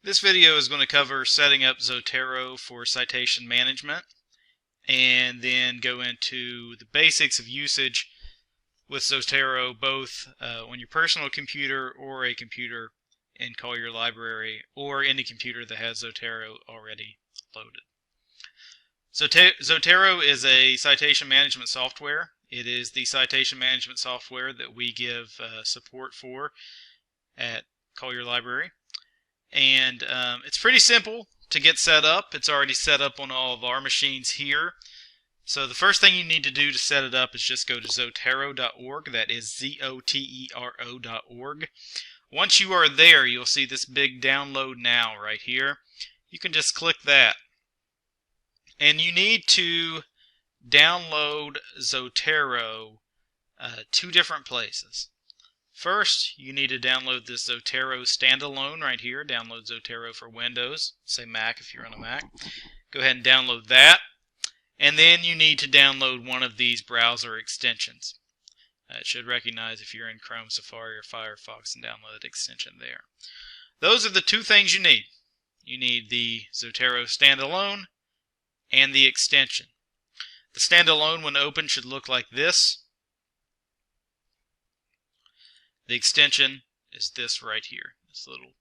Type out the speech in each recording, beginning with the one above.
This video is going to cover setting up Zotero for citation management and then go into the basics of usage with Zotero both on your personal computer or a computer in Collier Library or any computer that has Zotero already loaded. Zotero is a citation management software. It is the citation management software that we give support for at Collier Library. And it's pretty simple to get set up. It's already set up on all of our machines here. So the first thing you need to do to set it up is just go to Zotero.org. That is Zotero.org. Once you are there, you'll see this big download now right here. You can just click that. And you need to download Zotero two different places. First, you need to download this Zotero standalone right here. Download Zotero for Windows, say Mac if you're on a Mac. Go ahead and download that. And then you need to download one of these browser extensions. It should recognize if you're in Chrome, Safari, or Firefox and download the extension there. Those are the two things you need. You need the Zotero standalone and the extension. The standalone, when open, should look like this. The extension is this right here, this little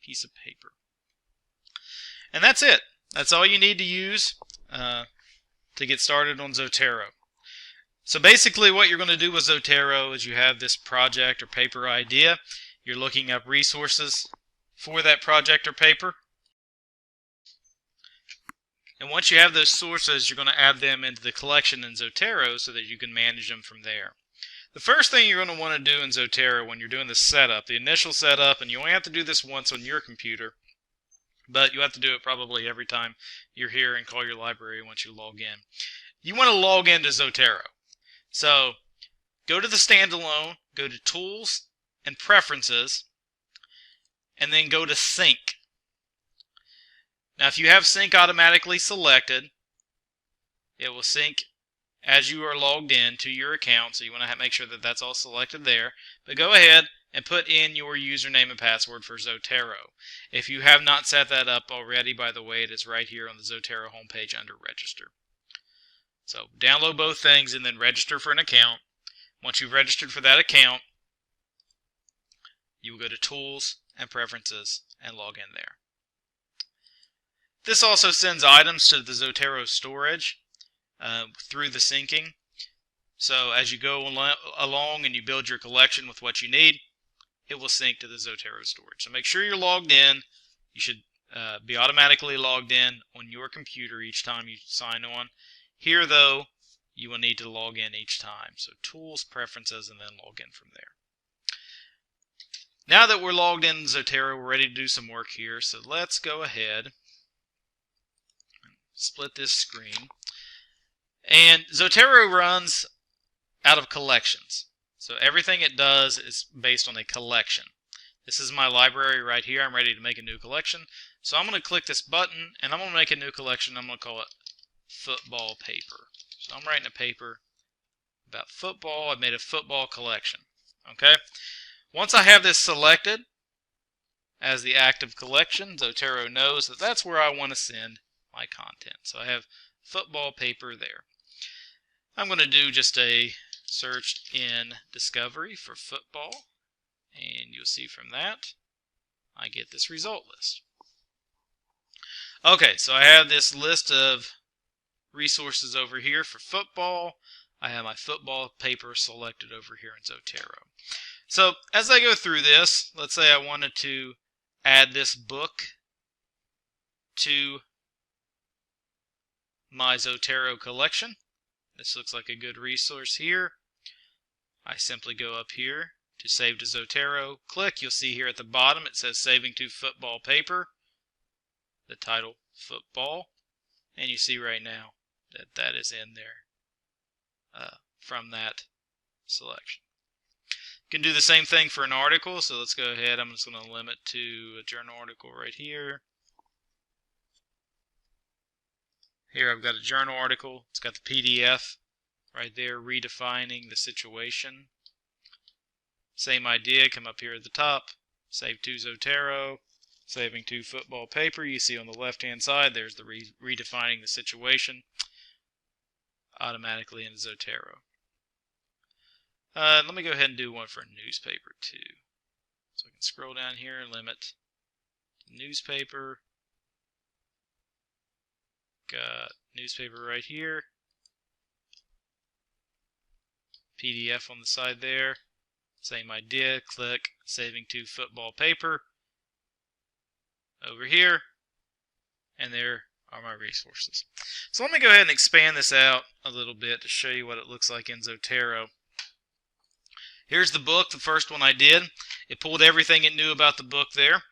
piece of paper. And that's it. That's all you need to use to get started on Zotero. So basically what you're going to do with Zotero is you have this project or paper idea. You're looking up resources for that project or paper. And once you have those sources, you're going to add them into the collection in Zotero so that you can manage them from there. The first thing you're going to want to do in Zotero when you're doing the setup, the initial setup, and you only have to do this once on your computer, but you have to do it probably every time you're here and call your library once you log in. You want to log into Zotero. So go to the standalone, go to Tools and Preferences, and then go to Sync. Now if you have Sync automatically selected, it will sync as you are logged in to your account, so you want to make sure that that's all selected there. But go ahead and put in your username and password for Zotero. If you have not set that up already, by the way, it is right here on the Zotero homepage under Register. So download both things and then register for an account. Once you've registered for that account, you will go to Tools and Preferences and log in there. This also sends items to the Zotero storage through the syncing. So as you go along and you build your collection with what you need, it will sync to the Zotero storage. So make sure you're logged in. You should be automatically logged in on your computer each time you sign on. Here though, you will need to log in each time. So Tools, Preferences, and then log in from there. Now that we're logged in Zotero, we're ready to do some work here. So let's go ahead and split this screen. And Zotero runs out of collections. So everything it does is based on a collection. This is my library right here. I'm ready to make a new collection. So I'm going to click this button and I'm going to make a new collection. I'm going to call it Football Paper. So I'm writing a paper about football. I've made a football collection. Okay. Once I have this selected as the active collection, Zotero knows that that's where I want to send my content. So I have football paper there. I'm going to do just a search in Discovery for football, and you'll see from that I get this result list. Okay, so I have this list of resources over here for football. I have my football paper selected over here in Zotero. So as I go through this, let's say I wanted to add this book to my Zotero collection. This looks like a good resource here. I simply go up here to Save to Zotero. Click. You'll see here at the bottom it says Saving to Football Paper. The title Football. And you see right now that that is in there from that selection. You can do the same thing for an article. So let's go ahead. I'm just going to limit to a journal article right here. Here I've got a journal article. It's got the PDF right there redefining the situation. Same idea, come up here at the top, save to Zotero, Saving to football paper. You see on the left-hand side, there's the redefining the situation automatically in Zotero. Let me go ahead and do one for a newspaper too. So I can scroll down here and limit newspaper. Got newspaper right here. PDF on the side there. Same idea. Click saving to football paper over here. And there are my resources. So let me go ahead and expand this out a little bit to show you what it looks like in Zotero. Here's the book, the first one I did. It pulled everything it knew about the book there.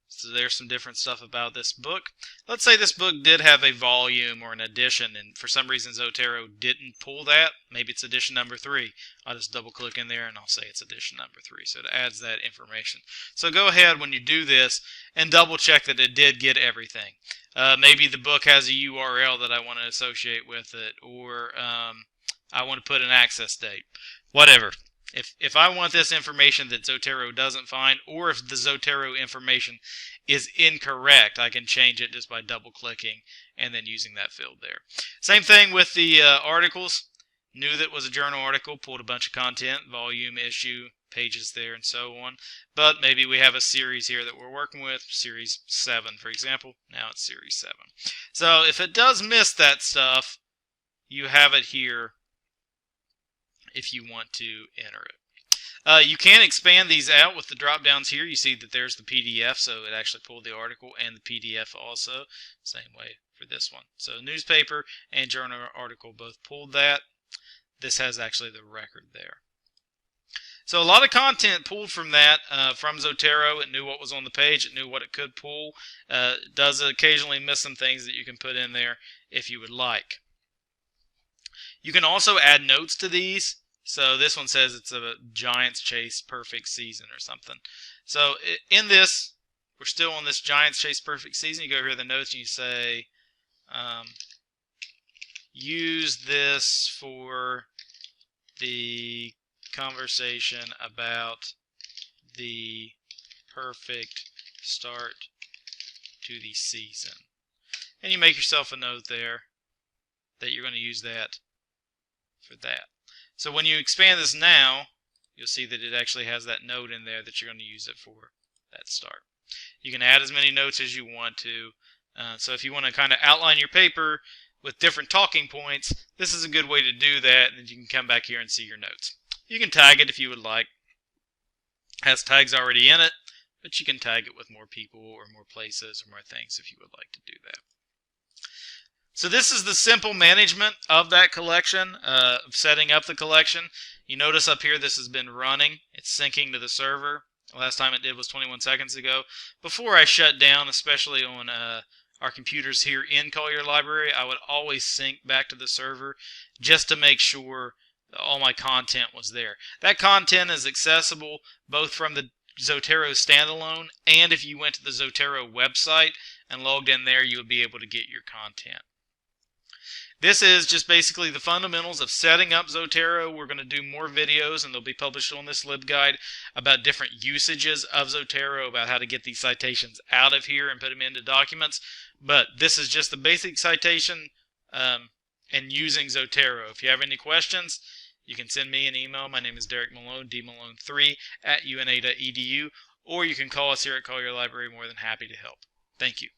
So there's some different stuff about this book. Let's say this book did have a volume or an edition, and for some reason Zotero didn't pull that. Maybe it's edition number 3. I'll just double click in there and I'll say it's edition number 3. So it adds that information. So go ahead when you do this and double check that it did get everything. Maybe the book has a URL that I want to associate with it, or I want to put an access date. Whatever. If I want this information that Zotero doesn't find, or if the Zotero information is incorrect, I can change it just by double clicking and then using that field there. Same thing with the articles. Knew that was a journal article, pulled a bunch of content, volume, issue, pages there, and so on. But maybe we have a series here that we're working with, series 7 for example. Now it's series 7. So if it does miss that stuff, you have it here if you want to enter it. You can expand these out with the drop downs here. You see that there's the PDF, so it actually pulled the article and the PDF also. Same way for this one. So newspaper and journal article both pulled that. This has actually the record there. So a lot of content pulled from that, from Zotero. It knew what was on the page. It knew what it could pull. It does occasionally miss some things that you can put in there if you would like. You can also add notes to these. So this one says it's a Giants chase perfect season or something. So in this, we're still on this Giants chase perfect season. You go here to the notes and you say, use this for the conversation about the perfect start to the season. And you make yourself a note there that you're going to use that for that. So when you expand this now, you'll see that it actually has that note in there that you're going to use it for that start. You can add as many notes as you want to. So if you want to kind of outline your paper with different talking points, this is a good way to do that, and then you can come back here and see your notes. You can tag it if you would like. It has tags already in it, but you can tag it with more people or more places or more things if you would like to do that. So this is the simple management of that collection, of setting up the collection. You notice up here this has been running. It's syncing to the server. The last time it did was 21 seconds ago. Before I shut down, especially on our computers here in Collier Library, I would always sync back to the server just to make sure that all my content was there. That content is accessible both from the Zotero standalone, and if you went to the Zotero website and logged in there, you would be able to get your content. This is just basically the fundamentals of setting up Zotero. We're going to do more videos, and they'll be published on this LibGuide about different usages of Zotero, about how to get these citations out of here and put them into documents. But this is just the basic citation and using Zotero. If you have any questions, you can send me an email. My name is Derek Malone, dmalone3@una.edu, or you can call us here at Collier Library. More than happy to help. Thank you.